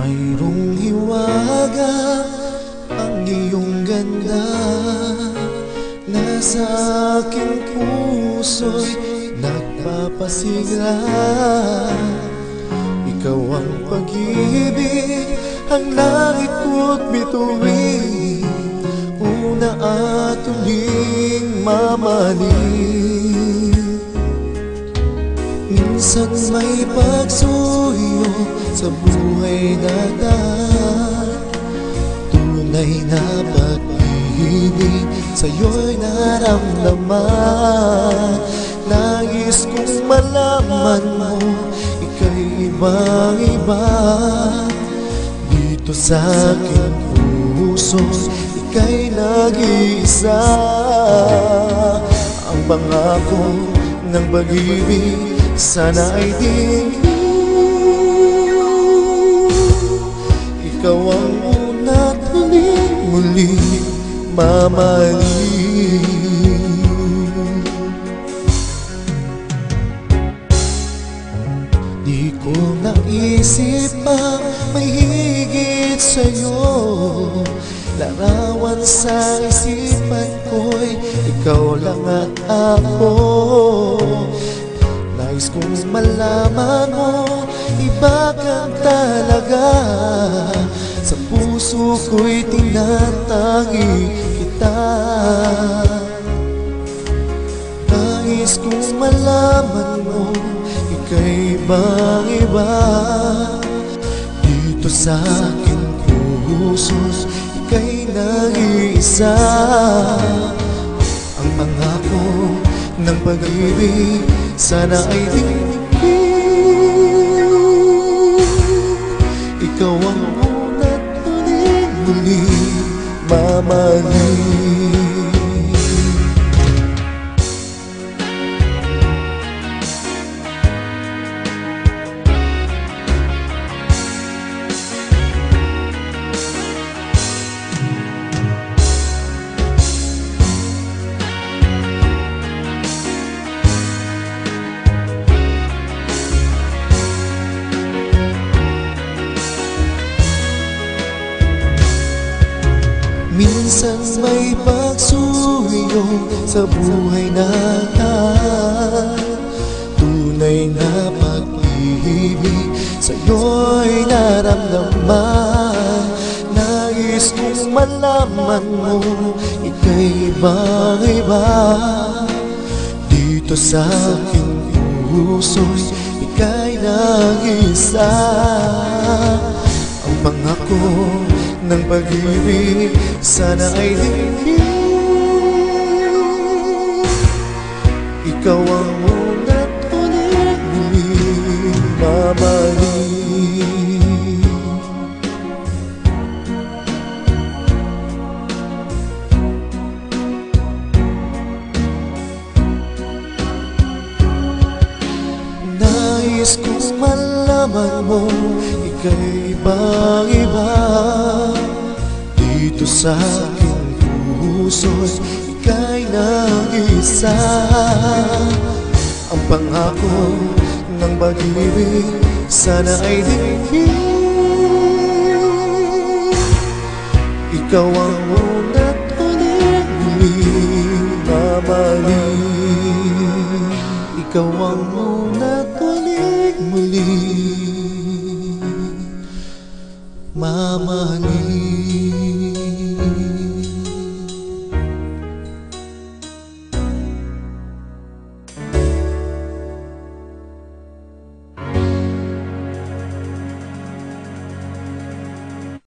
Mayroong hiwaga ang iyong ganda, nasa aking puso'y nagpapasigla. Ikaw ang pag-ibig, ang langit ko't bituin, una at huling mamahalin. Minsan may pagsuyo sa buhay natin, tunay na pag-ibig sa'yo'y naramdaman. Nais kong malaman mo, ika'y ibang-iba. Dito sa aking puso, ika'y nag-iisa. Ang pangako ng pag-ibig sana ay tingin. Ikaw ang una't muling mamahalin. Di ko naisip pa may higit sa'yo. Larawan sa isipan ko'y ikaw lang at ako. Nais kong malaman mo, iba kang talaga. Sa puso ko'y tinatangi kita. Nais kong malaman mo, ika'y ibang-iba. Dito sa aking puso, ika'y nag-iisa. Ang pangako ng pag-ibig sana ay tingin. Ikaw ang una't muling mamahalin. Minsan may pagsuyo sa buhay natin, tunay na pag-ibig sa'yo'y naramdaman. Nais kong malaman mo, ika'y ibang-iba. Dito sa aking puso, ika'y nag-isa. Ang pangako ng pag-ibig sana ay tingin. Ikaw ang una't muling mamahalin. Nais kong malaman mo, ika'y ibang-iba. Dito sa aking puso, ika'y nag-isa. Ang pangako ng pag-ibig sana ay tingin. Ikaw ang una't muling mamahalin. Ikaw ang